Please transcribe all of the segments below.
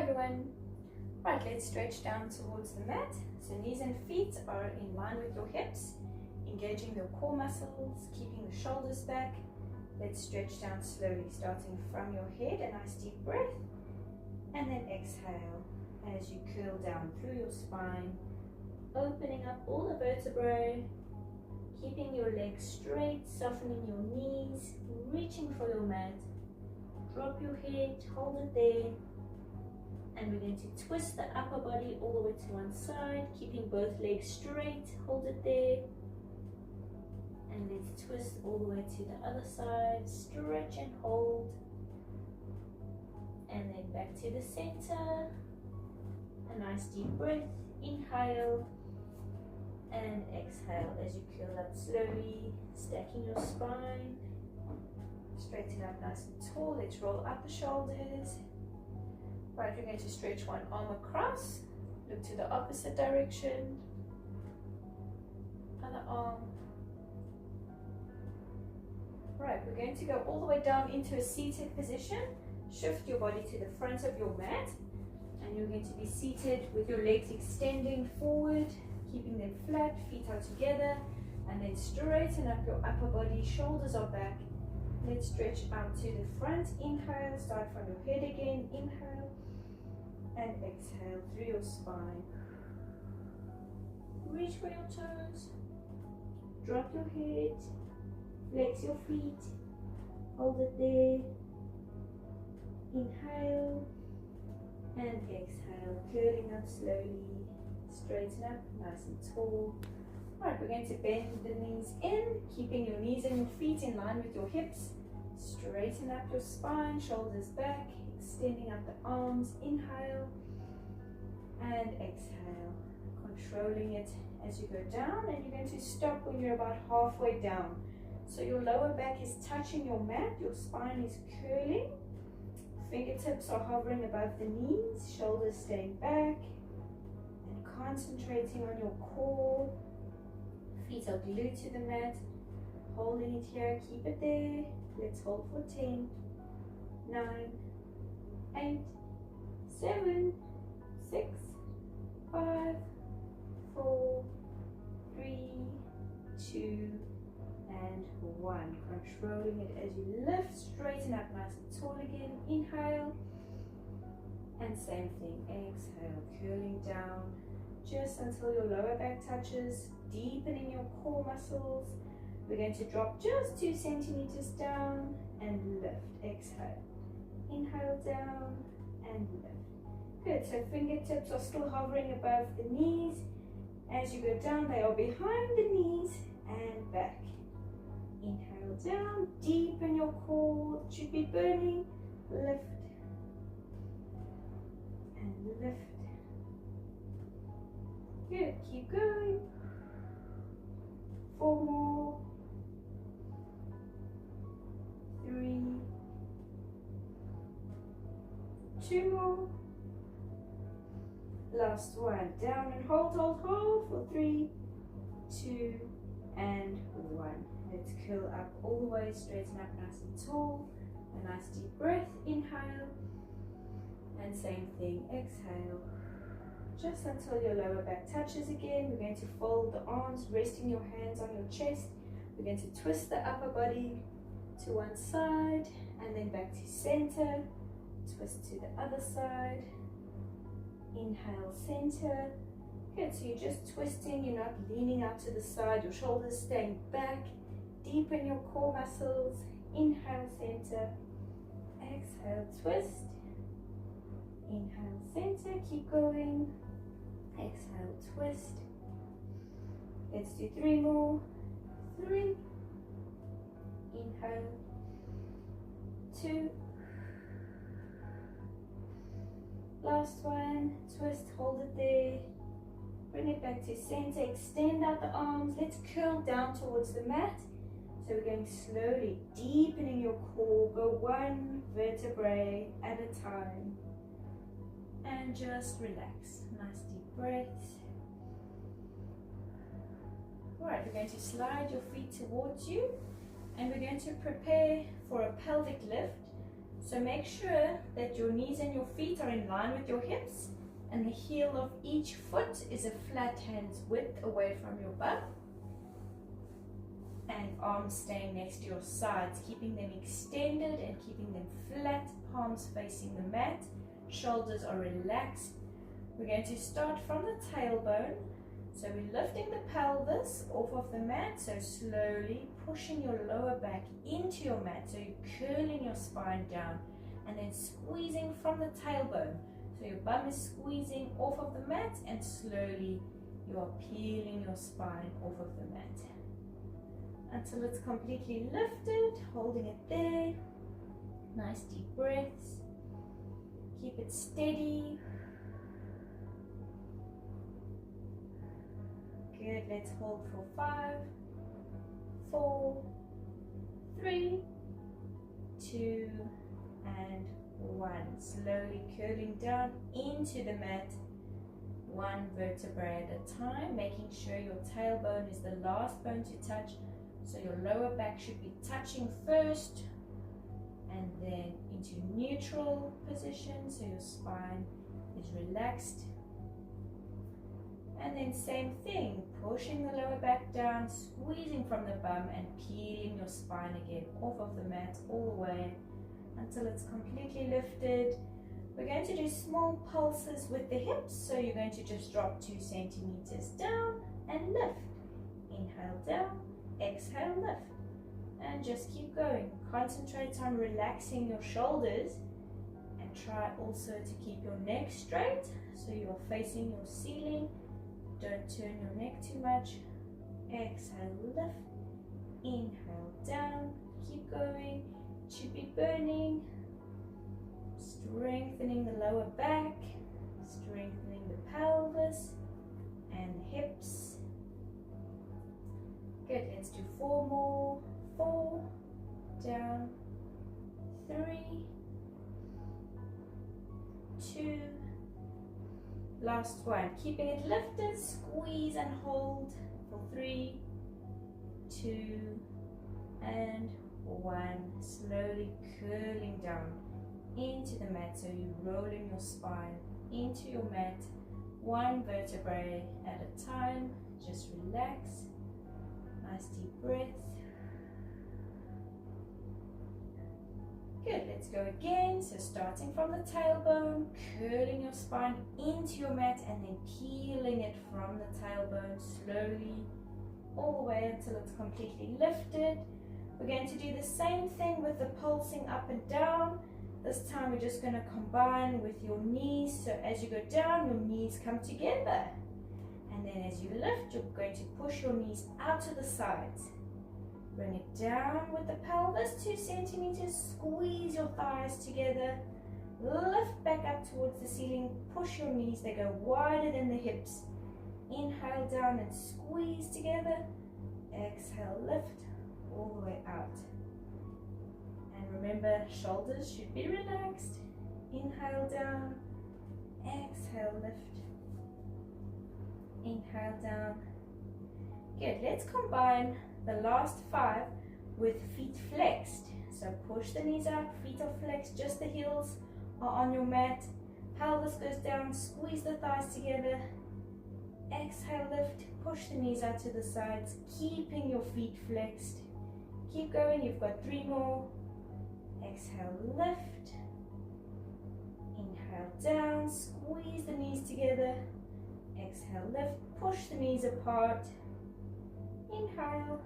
everyone. Right, let's stretch down towards the mat. So knees and feet are in line with your hips, engaging your core muscles, keeping the shoulders back. Let's stretch down slowly, starting from your head. A nice deep breath, and then exhale as you curl down through your spine, opening up all the vertebrae, keeping your legs straight, softening your knees, reaching for your mat. Drop your head, hold it there, and we're going to twist the upper body all the way to one side, keeping both legs straight. Hold it there, and let's twist all the way to the other side. Stretch and hold, and then back to the center. A nice deep breath, inhale and exhale as you curl up slowly, stacking your spine. Straighten up nice and tall. Let's roll up the shoulders. Right, we're going to stretch one arm across, look to the opposite direction, other arm. Right, we're going to go all the way down into a seated position. Shift your body to the front of your mat, and you're going to be seated with your legs extending forward, keeping them flat, feet are together, and then straighten up your upper body, shoulders are back. Let's stretch out to the front. Inhale, start from your head again. Inhale and exhale through your spine. Reach for your toes. Drop your head. Flex your feet. Hold it there. Inhale and exhale. Curling up slowly. Straighten up, nice and tall. Right, we're going to bend the knees in, keeping your knees and your feet in line with your hips. Straighten up your spine, shoulders back, extending up the arms. Inhale and exhale, controlling it as you go down, and you're going to stop when you're about halfway down. So your lower back is touching your mat, your spine is curling, fingertips are hovering above the knees, shoulders staying back, and concentrating on your core. Feet are glued to the mat, holding it here, keep it there. Let's hold for 10, 9, 8, 7, 6, 5, 4, 3, 2, and 1. Controlling it as you lift, straighten up nice and tall again. Inhale, and same thing, exhale, curling down just until your lower back touches, deepening your core muscles. We're going to drop just 2 centimeters down and lift. Exhale. Inhale down and lift. Good. So fingertips are still hovering above the knees. As you go down, they are behind the knees and back. Inhale down. Deepen your core. It should be burning. Lift and lift. Good. Keep going. 4 more. 3. 2 more. Last one. Down and hold, hold, hold for 3, 2, and 1. Let's curl up all the way, straighten up nice and tall. A nice deep breath. Inhale. And same thing. Exhale. Just until your lower back touches again. We're going to fold the arms, resting your hands on your chest. We're going to twist the upper body to one side and then back to center. Twist to the other side. Inhale, center. Good, so you're just twisting, you're not leaning out to the side, your shoulders staying back. Deepen your core muscles. Inhale, center. Exhale, twist. Inhale, center, keep going. Exhale, twist. Let's do 3 more. 3. Inhale. 2. Last one. Twist, hold it there. Bring it back to center. Extend out the arms. Let's curl down towards the mat. So we're going slowly, deepening your core. Go 1 vertebrae at a time. And just relax. Nice deep breaths. Alright, we're going to slide your feet towards you, and we're going to prepare for a pelvic lift. So make sure that your knees and your your feet are in line with your hips and the heel of each foot is a flat hand's width away from your bum. And arms staying next to your sides, keeping them extended and keeping them flat, palms facing the mat. Shoulders are relaxed. We're going to start from the tailbone. So we're lifting the pelvis off of the mat, so slowly pushing your lower back into your mat. So you're curling your spine down and then squeezing from the tailbone. So your bum is squeezing off of the mat and slowly you are peeling your spine off of the mat until it's completely lifted, holding it there. Nice deep breaths. Keep it steady. Good, let's hold for 5, 4, 3, 2, and 1. Slowly curling down into the mat, one vertebrae at a time, making sure your tailbone is the last bone to touch. So your lower back should be touching first and then into neutral position, so your spine is relaxed. And then same thing, pushing the lower back down, squeezing from the bum and peeling your spine again off of the mat all the way until it's completely lifted. We're going to do small pulses with the hips, so you're going to just drop 2 centimeters down and lift. Inhale down, exhale lift, and just keep going. Concentrate on relaxing your shoulders and try also to keep your neck straight so you're facing your ceiling. Don't turn your neck too much. Exhale lift, inhale down, keep going. It should be burning. Strengthening the lower back, strengthening the pelvis and the hips. Good, let's do 4 more. 4, down, 3, 2, last one. Keeping it lifted, squeeze and hold for 3, 2, and 1. Slowly curling down into the mat, so you're rolling your spine into your mat, one vertebrae at a time. Just relax. Nice deep breath. Good, let's go again. So starting from the tailbone, curling your spine into your mat and then peeling it from the tailbone slowly all the way until it's completely lifted. We're going to do the same thing with the pulsing up and down. This time we're just going to combine with your knees. So as you go down, your knees come together. And then as you lift, you're going to push your knees out to the sides. Bring it down with the pelvis, 2 centimeters. Squeeze your thighs together. Lift back up towards the ceiling. Push your knees, they go wider than the hips. Inhale down and squeeze together. Exhale, lift all the way out. And remember, shoulders should be relaxed. Inhale down. Exhale, lift. Inhale down. Good, let's combine the last 5 with feet flexed. So push the knees out, feet are flexed, just the heels are on your mat. Pelvis goes down, squeeze the thighs together. Exhale, lift, push the knees out to the sides, keeping your feet flexed. Keep going, you've got 3 more. Exhale, lift. Inhale down, squeeze the knees together. Exhale, lift, push the knees apart. Inhale.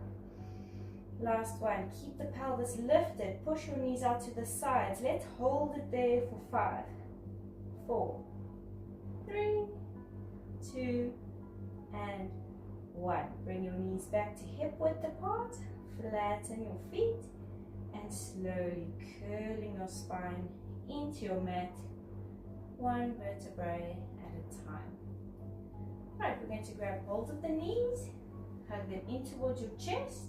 Last one, keep the pelvis lifted, push your knees out to the sides. Let's hold it there for 5, 4, 3, 2, and 1. Bring your knees back to hip width apart, flatten your feet, and slowly curling your spine into your mat, one vertebrae at a time. Right, we're going to grab hold of the knees, hug them in towards your chest,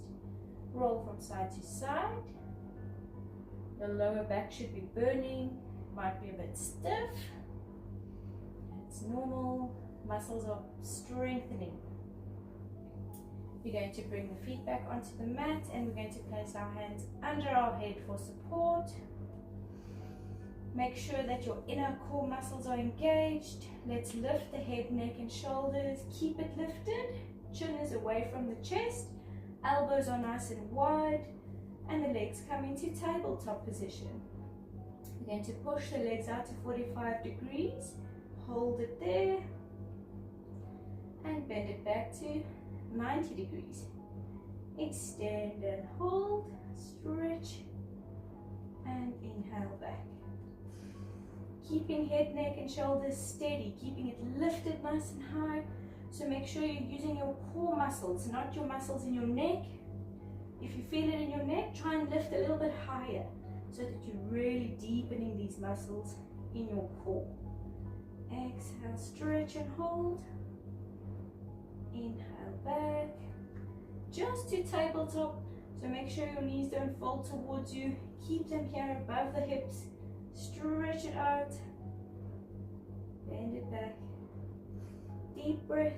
roll from side to side. The lower back should be burning, might be a bit stiff. It's normal, muscles are strengthening. We're going to bring the feet back onto the mat and we're going to place our hands under our head for support. Make sure that your inner core muscles are engaged. Let's lift the head, neck and shoulders. Keep it lifted. Chin is away from the chest. Elbows are nice and wide. And the legs come into tabletop position. We're going to push the legs out to 45 degrees. Hold it there. And bend it back to 90 degrees. Extend and hold. Stretch. And inhale back. Keeping head, neck and shoulders steady, keeping it lifted nice and high. So make sure you're using your core muscles, not your muscles in your neck. If you feel it in your neck, try and lift a little bit higher so that you're really deepening these muscles in your core. Exhale, stretch and hold. Inhale back. Just to tabletop, so make sure your knees don't fall towards you. Keep them here above the hips. Stretch it out. Bend it back. Deep breath.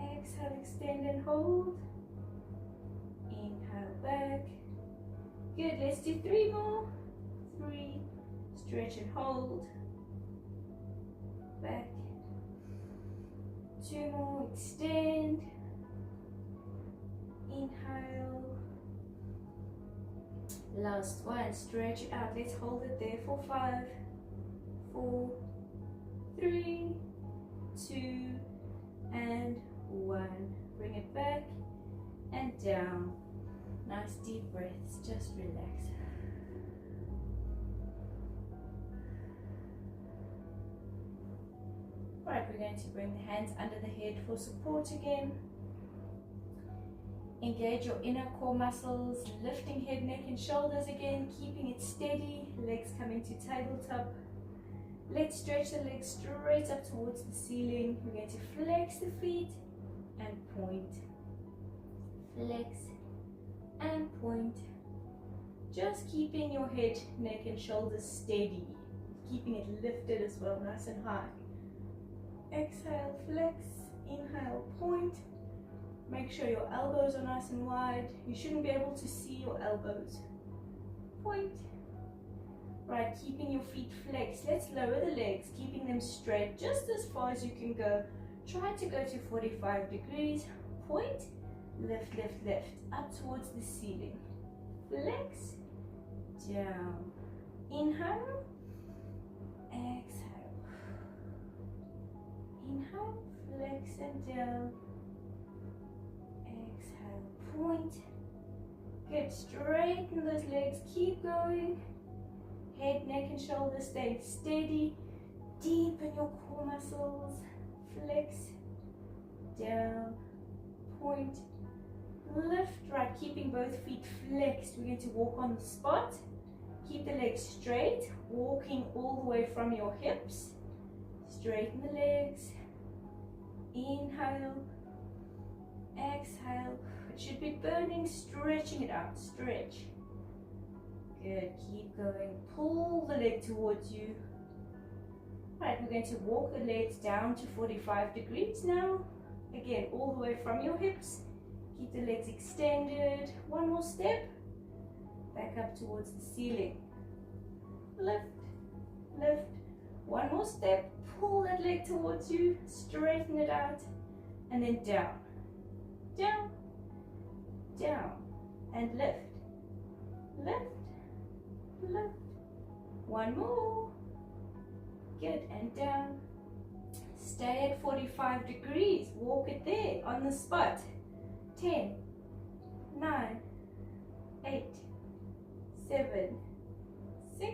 Exhale, extend and hold. Inhale back. Good, let's do 3 more. 3. Stretch and hold. Back. 2 more, extend. Inhale. Last one, stretch it out. Let's hold it there for 5, 4, 3, 2, and 1. Bring it back and down. Nice deep breaths, just relax. Right, we're going to bring the hands under the head for support again. Engage your inner core muscles, lifting head, neck and shoulders again, keeping it steady, legs coming to tabletop. Let's stretch the legs straight up towards the ceiling. We're going to flex the feet and point. Flex and point. Just keeping your head, neck and shoulders steady, keeping it lifted as well, nice and high. Exhale, flex, inhale, point. Make sure your elbows are nice and wide. You shouldn't be able to see your elbows. Point. Right, keeping your feet flexed. Let's lower the legs, keeping them straight just as far as you can go. Try to go to 45 degrees. Point. Lift, lift, lift. Up towards the ceiling. Flex. Down. Inhale. Exhale. Inhale. Flex and down. Point. Good, straighten those legs, keep going. Head, neck and shoulders stay steady. Deepen your core muscles. Flex. Down. Point. Lift. Right, keeping both feet flexed. We're going to walk on the spot. Keep the legs straight. Walking all the way from your hips. Straighten the legs. Inhale. Exhale. It should be burning, stretching it out. Stretch. Good, keep going. Pull the leg towards you. Right, we're going to walk the legs down to 45 degrees now. Again, all the way from your hips. Keep the legs extended. 1 more step. Back up towards the ceiling. Lift, lift. 1 more step. Pull that leg towards you. Straighten it out. And then down. Down, down, and lift, lift, lift. 1 more. Good, and down. Stay at 45 degrees. Walk it there on the spot. 10, 9, 8, 7, 6,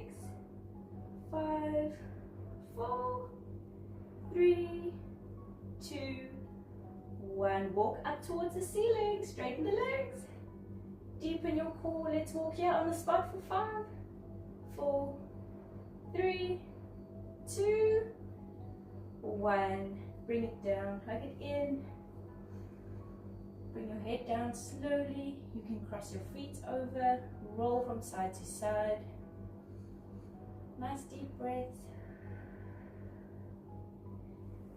5, 4, 3, 2, 1. Walk up towards the ceiling. Straighten the legs. Deepen your core. Let's walk here on the spot for 5, 4, 3, 2, 1. Bring it down. Hug it in. Bring your head down slowly. You can cross your feet over. Roll from side to side. Nice deep breaths.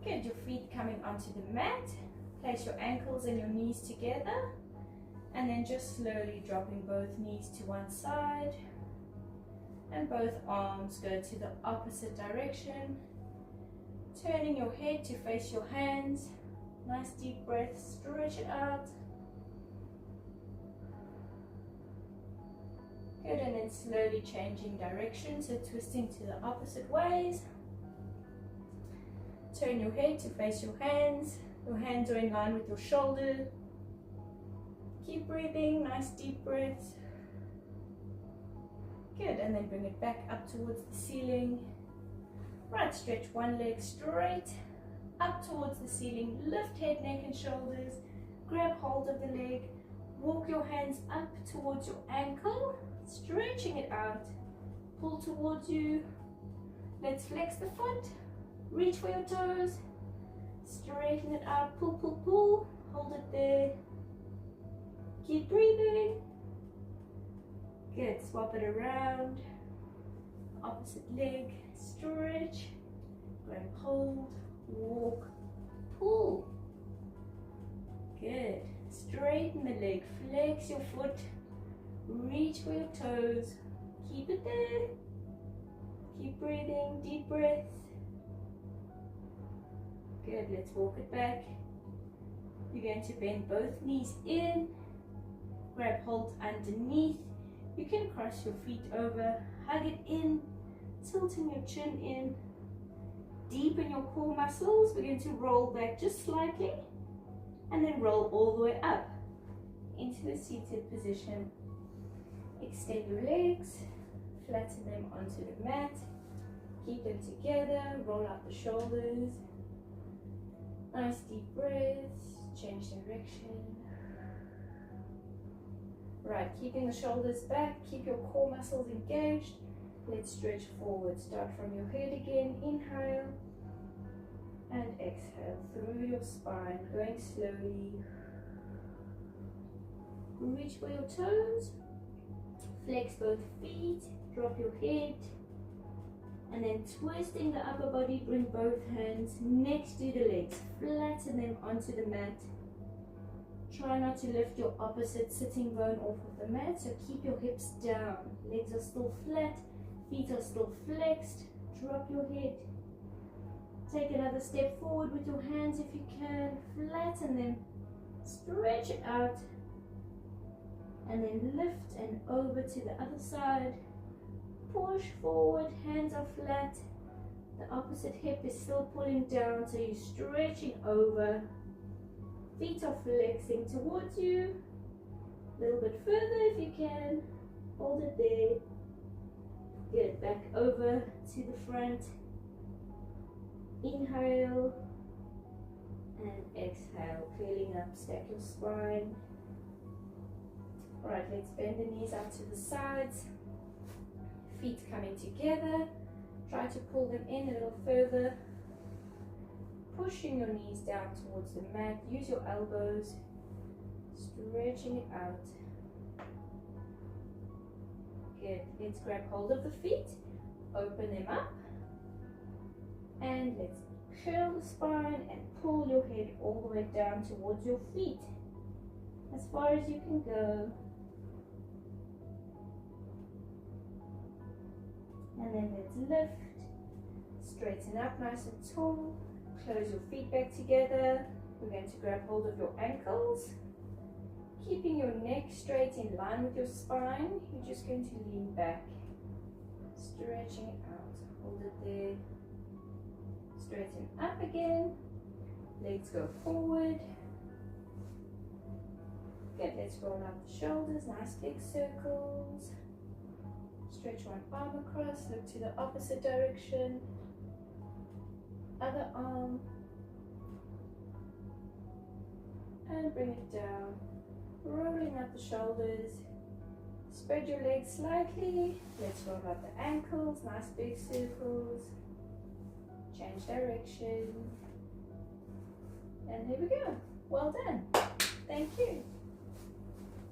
Good. Your feet coming onto the mat. Place your ankles and your knees together, and then just slowly dropping both knees to one side. And both arms go to the opposite direction. Turning your head to face your hands. Nice deep breath, stretch it out. Good, and then slowly changing direction, so twisting to the opposite ways. Turn your head to face your hands. Your hands are in line with your shoulder. Keep breathing, nice deep breaths. Good, and then bring it back up towards the ceiling. Right, stretch one leg straight up towards the ceiling. Lift head, neck and shoulders. Grab hold of the leg. Walk your hands up towards your ankle, stretching it out. Pull towards you. Let's flex the foot. Reach for your toes. Straighten it out. Pull, pull, pull. Hold it there. Keep breathing. Good. Swap it around. Opposite leg. Stretch. Grab hold. Walk. Pull. Good. Straighten the leg. Flex your foot. Reach for your toes. Keep it there. Keep breathing. Deep breaths. Good. Let's walk it back. You're going to bend both knees in. Grab hold underneath. You can cross your feet over. Hug it in. Tilting your chin in. Deepen your core muscles. We're going to roll back just slightly. And then roll all the way up into the seated position. Extend your legs, flatten them onto the mat, keep them together, roll out the shoulders. Nice deep breaths, change direction. Right, keeping the shoulders back, keep your core muscles engaged. Let's stretch forward. Start from your head again. Inhale. And exhale through your spine, going slowly. Reach for your toes. Flex both feet. Drop your head. And then twisting the upper body, bring both hands next to the legs. Flatten them onto the mat. Try not to lift your opposite sitting bone off of the mat, so keep your hips down. Legs are still flat. Feet are still flexed. Drop your head. Take another step forward with your hands if you can. Flatten them. Stretch it out. And then lift and over to the other side. Push forward. Hands are flat. The opposite hip is still pulling down, so you're stretching over. Feet are flexing towards you. A little bit further if you can. Hold it there. Get back over to the front. Inhale and exhale, curling up, stack your spine. Alright, let's bend the knees out to the sides. Feet coming together. Try to pull them in a little further. Pushing your knees down towards the mat. Use your elbows. Stretching it out. Good. Let's grab hold of the feet. Open them up. And let's curl the spine and pull your head all the way down towards your feet. As far as you can go. And then let's lift. Straighten up nice and tall. Close your feet back together. We're going to grab hold of your ankles. Keeping your neck straight in line with your spine. You're just going to lean back. Stretching it out. Hold it there. Straighten up again. Legs go forward. Good. Let's roll out the shoulders. Nice big circles. Stretch one arm across. Look to the opposite direction. Other arm. And bring it down. Rolling up the shoulders. Spread your legs slightly. Let's roll up the ankles. Nice big circles. Change direction. And here we go. Well done. Thank you.